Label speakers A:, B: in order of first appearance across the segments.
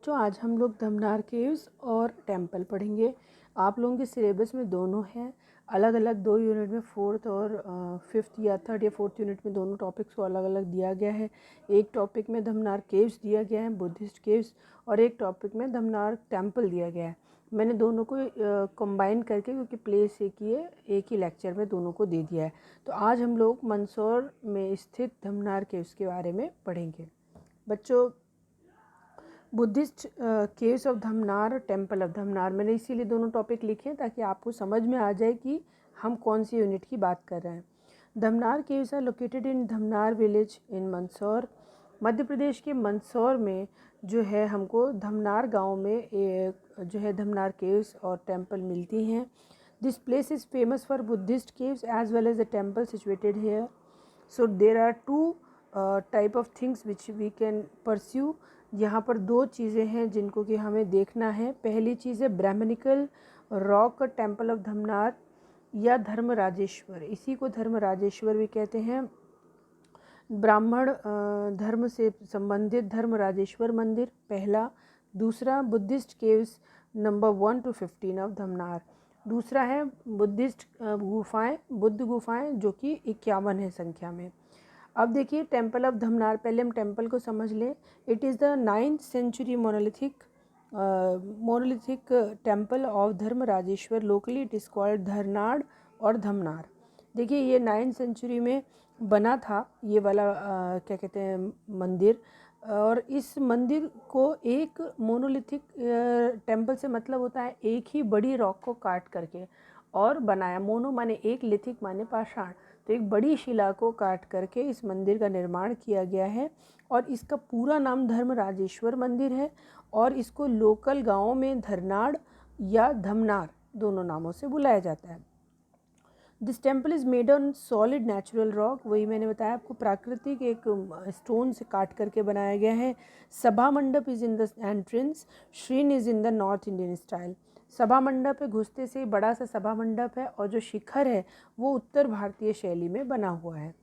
A: बच्चों आज हम लोग धमनार केव्स और टेम्पल पढ़ेंगे। आप लोगों के सिलेबस में दोनों हैं, अलग अलग 2 यूनिट में, फोर्थ और फिफ्थ या थर्ड या फोर्थ यूनिट में दोनों टॉपिक्स को अलग अलग दिया गया है। एक टॉपिक में धमनार केव्स दिया गया है, बुद्धिस्ट केव्स, और एक टॉपिक में धमनार टेम्पल दिया गया है। मैंने दोनों को कंबाइन करके, क्योंकि प्लेस एक ही लेक्चर में दोनों को दे दिया है। तो आज हम लोग मंदसौर में स्थित धमनार केव्स के बारे में पढ़ेंगे। बच्चों, Buddhist caves of Dhamnar, temple of Dhamnar, मैंने इसीलिए दोनों टॉपिक लिखे हैं ताकि आपको समझ में आ जाए कि हम कौन सी यूनिट की बात कर रहे हैं। Dhamnar caves are located in Dhamnar village in Mandsaur. Madhya Pradesh के मंदसौर में जो है हमको धमनार गांव में जो है धमनार केव्स और टेम्पल मिलती हैं। This place is famous for Buddhist caves as well as the temple situated here. So there are two type of things which we can pursue. यहाँ पर 2 चीज़ें हैं जिनको कि हमें देखना है। पहली चीज़ है Brahmanical rock temple of Dhamnar या धर्मराजेश्वर, इसी को धर्मराजेश्वर भी कहते हैं। ब्राह्मण धर्म से संबंधित धर्मराजेश्वर मंदिर पहला। दूसरा Buddhist caves number 1 to 15 of Dhamnar. दूसरा है बुद्धिस्ट गुफाएँ, बुद्ध गुफाएँ, जो कि 51 है संख्या में। अब देखिए टेम्पल ऑफ धमनार, पहले हम टेम्पल को समझ लें। It is the 9th century monolithic temple of Dharmrajeshwar. Locally it is called Dharnad और धमनार। देखिए ये 9th century में बना था ये वाला क्या कहते हैं मंदिर। और इस मंदिर को एक मोनोलिथिक टेम्पल से मतलब होता है एक ही बड़ी रॉक को काट करके और बनाया। मोनो माने एक, लिथिक माने पाषाण, तो एक बड़ी शिला को काट करके इस मंदिर का निर्माण किया गया है। और इसका पूरा नाम धर्मराजेश्वर मंदिर है और इसको लोकल गाँव में धरनाड़ या धमनार दोनों नामों से बुलाया जाता है। This temple is made on solid natural rock, वही मैंने बताया आपको, प्राकृतिक एक स्टोन से काट करके बनाया गया है। Sabha mandap is in the entrance, shrine is in the north Indian style. सभा मंडप है, घुसते से बड़ा सा सभा मंडप है, और जो शिखर है वो उत्तर भारतीय शैली में बना हुआ है।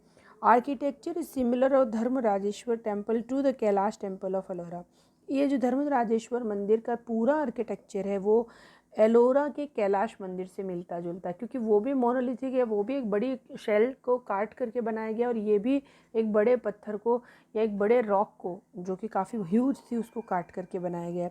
A: Architecture is similar of Dharmarajeshwar temple to the Kailash temple of Ellora. ये जो धर्मराजेश्वर मंदिर का पूरा आर्किटेक्चर है वो एलोरा के कैलाश मंदिर से मिलता जुलता है, क्योंकि वो भी मोनोलिथिक है, वो भी एक बड़ी शेल को काट करके बनाया गया, और ये भी एक बड़े पत्थर को या एक बड़े रॉक को जो कि काफ़ी ह्यूज थी उसको काट करके बनाया गया।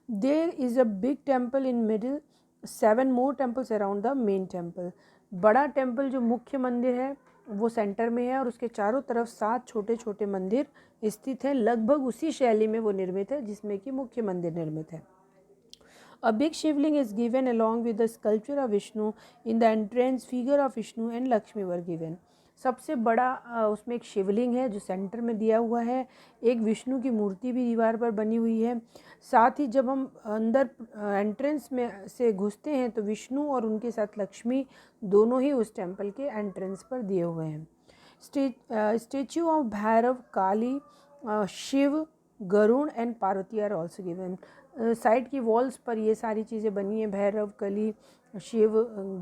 A: There is a big temple in middle, 7 more temples around the main temple. बड़ा टेम्पल जो मुख्य मंदिर है वो सेंटर में है, और उसके चारों तरफ 7 छोटे छोटे मंदिर स्थित हैं। लगभग उसी शैली में वो निर्मित है जिसमें कि मुख्य मंदिर निर्मित है। A big shivling is given along with the sculpture of Vishnu. In the entrance, figure of Vishnu and Lakshmi were given. सबसे बड़ा उसमें एक शिवलिंग है जो सेंटर में दिया हुआ है। एक विष्णु की मूर्ति भी दीवार पर बनी हुई है। साथ ही जब हम अंदर एंट्रेंस में से घुसते हैं तो विष्णु और उनके साथ लक्ष्मी दोनों ही उस टेम्पल के एंट्रेंस पर दिए हुए हैं। Statue of Bhairav, Kali, Shiva, Garuda and Parvati are also given. Side की वॉल्स पर ये सारी चीज़ें बनी हैं, भैरव, कली, शिव,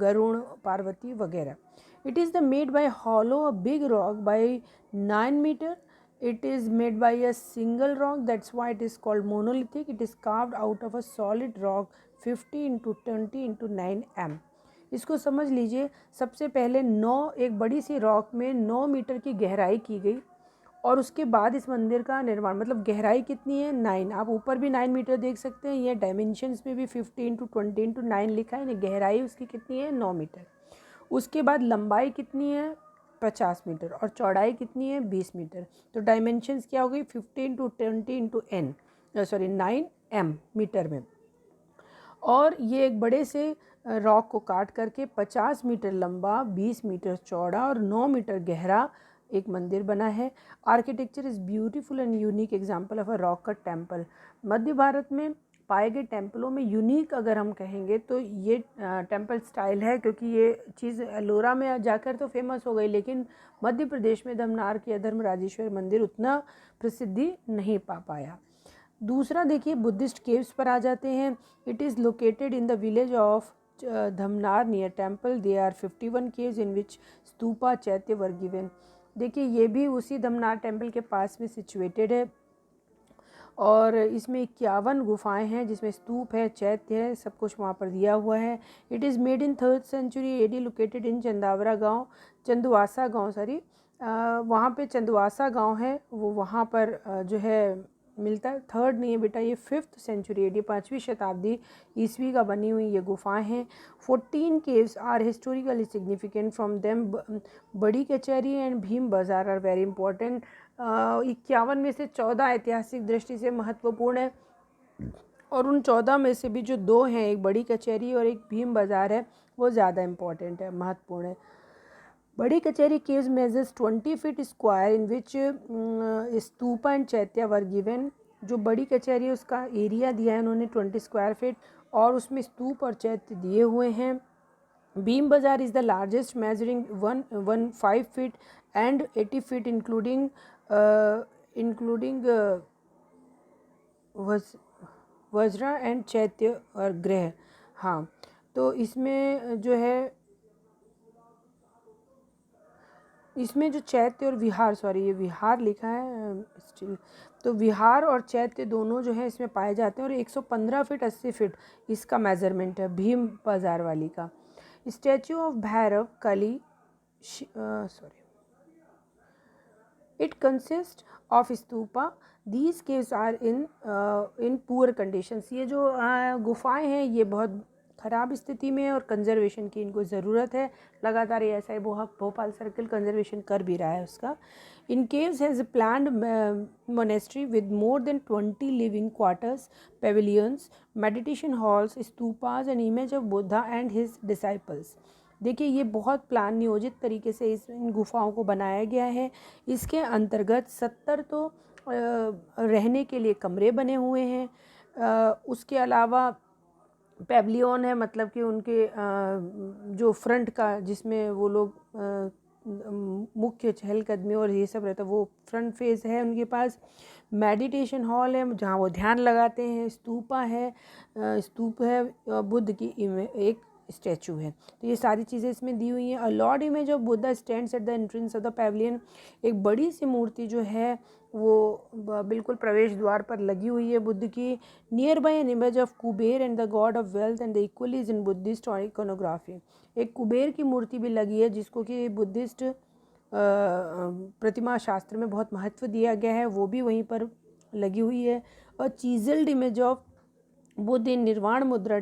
A: गरुण, पार्वती वगैरह। It is the made by hollow a big rock by 9 meter. It is made by a single rock, that's why it is called monolithic. It is carved out of a solid rock 50 into 20 into 9 m. इसको समझ लीजिए, सबसे पहले 9 एक बड़ी सी rock में 9 metre की गहराई की गई, और उसके बाद इस मंदिर का निर्माण, मतलब गहराई कितनी है 9, आप ऊपर भी 9 मीटर देख सकते हैं, ये डायमेंशंस में भी 50 into 20 into 9 लिखा है। गहराई उसकी कितनी है 9 मीटर। उसके बाद लंबाई कितनी है 50 मीटर, और चौड़ाई कितनी है 20 मीटर। तो डायमेंशंस क्या हो गई 50 into 20 into 9 m मीटर में। और ये एक बड़े से रॉक को काट करके 50 मीटर लंबा, 20 मीटर चौड़ा और 9 मीटर गहरा एक मंदिर बना है। Architecture is beautiful and unique example of a rock cut temple. Madhya Bharat में पाए गए टेम्पलों में यूनिक अगर हम कहेंगे तो ये टेम्पल स्टाइल है, क्योंकि ये चीज़ एलोरा में जाकर तो फेमस हो गई, लेकिन मध्य प्रदेश में धमनार के धर्मराजेश्वर मंदिर उतना प्रसिद्धि नहीं पा पाया। दूसरा देखिए बुद्धिस्ट केव्स पर आ जाते हैं। It is located in the village of Dhamnar near temple. They are 51 caves in which stupa chaitya were given. देखिए ये भी उसी धमनार टेम्पल के पास में सिचुएटेड है, और इसमें 51 गुफाएं हैं जिसमें स्तूप है, चैत्य है, सब कुछ वहाँ पर दिया हुआ है। It is made in 3rd century AD, located in Chandwasa गाँव वहाँ पे चंदवासा गांव है, वो वहाँ पर जो है मिलता है। 3rd नहीं है बेटा, ये 5th century AD, 5वीं शताब्दी ईस्वी का बनी हुई ये गुफाएं हैं। 14 caves are historically significant, from them Badi Kachahari and Bhim बाज़ार आर वेरी इंपॉर्टेंट। 51 में से 14 ऐतिहासिक दृष्टि से महत्वपूर्ण है, और उन 14 में से भी जो 2 हैं, एक बड़ी कचहरी और एक भीम बाज़ार है, वो ज़्यादा इम्पॉर्टेंट है, महत्वपूर्ण है। बड़ी कचहरी caves measures 20 feet square in which stupa and चैत्य वर गिवन। जो बड़ी कचहरी है उसका एरिया दिया है उन्होंने 20 स्क्वायर फीट, और उसमें स्तूप और चैत्य दिए हुए हैं। भीम बाज़ार is the largest, measuring 115 feet and 80 feet including Vajra and चैत्य और ग्रह। हाँ, तो इसमें जो है, इसमें जो चैत्य और विहार, सॉरी ये विहार लिखा है स्टिल, तो विहार और चैत्य दोनों जो है इसमें पाए जाते हैं, और 115 फीट 80 फीट इसका मेज़रमेंट है भीम बाज़ार वाली का। Statue of Bhairav Kali, sorry, it consist of stupa, these caves are in poor conditions. ये जो गुफाएं हैं ये बहुत ख़राब स्थिति में है और कंजर्वेशन की इनको ज़रूरत है। लगातार ये ऐसा ही भोपाल सर्कल कंजर्वेशन कर भी रहा है उसका। In caves has planned monastery with more than 20 living quarters, pavilions, meditation halls, stupas and image of Buddha and his disciples. देखिए ये बहुत प्लान नियोजित तरीके से इन गुफाओं को बनाया गया है। इसके अंतर्गत 70 तो रहने के लिए कमरे बने हुए हैं, उसके अलावा पेवलियन है, मतलब कि उनके जो फ्रंट का, जिसमें वो लोग मुख्य चहलकदमी और ये सब रहता है, वो फ्रंट फेस है उनके पास। मेडिटेशन हॉल है जहाँ वो ध्यान लगाते हैं। स्तूपा है, स्तूप है, बुद्ध की एक स्टैचू है। तो ये सारी चीज़ें इसमें दी हुई हैं। A lord image of Buddha stands at the entrance of the pavilion. एक बड़ी सी मूर्ति जो है वो बिल्कुल प्रवेश द्वार पर लगी हुई है बुद्ध की। Nearby an image of Kuber and the god of wealth and the इक्वलीज इन बुद्धिस्ट इकोनोग्राफी। एक कुबेर की मूर्ति भी लगी है जिसको कि बुद्धिस्ट प्रतिमा शास्त्र में बहुत महत्व दिया गया है, वो भी वहीं पर लगी हुई है। और चीजल्ड इमेज ऑफ बुद्ध इन निर्वाण मुद्रा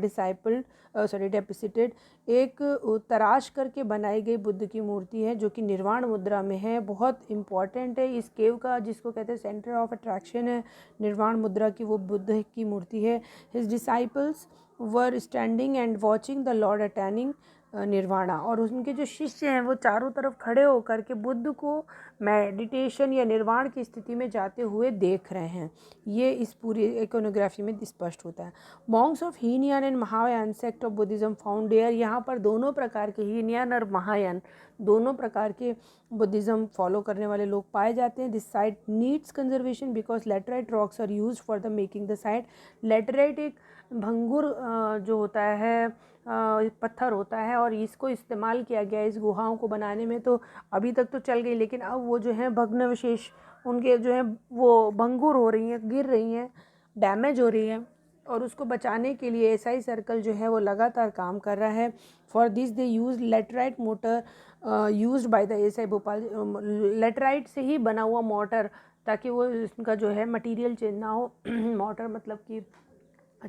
A: डेपिसिटेड, एक तराश करके बनाई गई बुद्ध की मूर्ति है जो कि निर्वाण मुद्रा में है। बहुत इम्पॉर्टेंट है इस केव का, जिसको कहते हैं सेंटर ऑफ अट्रैक्शन है निर्वाण मुद्रा की, वो बुद्ध की मूर्ति है। His disciples were standing and watching the lord attaining nirvana, और उनके जो शिष्य हैं वो चारों तरफ खड़े होकर के बुद्ध को मेडिटेशन या निर्वाण की स्थिति में जाते हुए देख रहे हैं। ये इस पूरी इकोनोग्राफी में स्पष्ट होता है। Monks of Hinayana and Mahayana sect of Buddhism found there. यहाँ पर दोनों प्रकार के, हीनयान और महायान, दोनों प्रकार के बुद्धिज़्म फॉलो करने वाले लोग पाए जाते हैं। This site needs conservation because laterite rocks are used for the making the site. Laterite एक भंगुर जो होता है पत्थर होता है, और इसको इस्तेमाल किया गया इस गुहाओं को बनाने में। तो अभी तक तो चल गई, लेकिन अब वो जो है भग्नावशेष उनके जो है वो भंगुर हो रही हैं, गिर रही हैं, डैमेज हो रही है, और उसको बचाने के लिए एसआई सर्कल जो है वो लगातार काम कर रहा है। For this they use laterite motor used by the SI Bhopal. Laterite से ही बना हुआ मोटर, ताकि वो इसका जो है मटेरियल चेंज ना हो। मोटर मतलब कि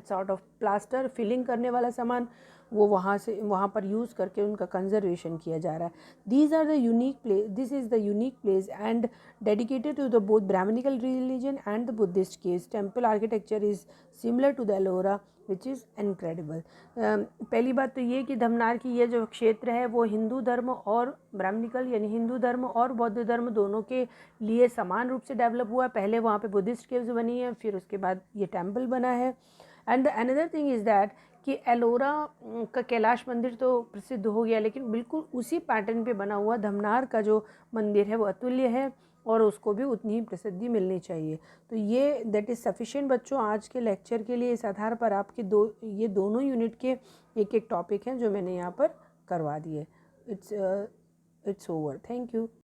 A: सॉर्ट ऑफ प्लास्टर फिलिंग करने वाला सामान, वो वहाँ पर यूज़ करके उनका कंजर्वेशन किया जा रहा है। This are the unique place, this is the unique place and dedicated to the both Brahmanical religion and the Buddhist caves. Temple architecture is similar to the Ellora which is incredible. पहली बात तो ये कि धमनार की ये जो क्षेत्र है वो हिंदू धर्म और ब्राह्मणिकल यानी हिंदू धर्म और बौद्ध धर्म दोनों के लिए समान रूप से डेवलप हुआ है। पहले वहाँ पे बुद्धिस्ट केव्स बनी है, फिर उसके बाद ये टेम्पल बना है। And another thing is that कि एलोरा का कैलाश मंदिर तो प्रसिद्ध हो गया, लेकिन बिल्कुल उसी पैटर्न पे बना हुआ धमनार का जो मंदिर है वो अतुल्य है, और उसको भी उतनी ही प्रसिद्धि मिलनी चाहिए। तो ये दैट इज़ सफिशिएंट बच्चों आज के लेक्चर के लिए। इस आधार पर आपके ये दोनों यूनिट के एक एक टॉपिक हैं जो मैंने यहाँ पर करवा दिए। It's over. Thank you.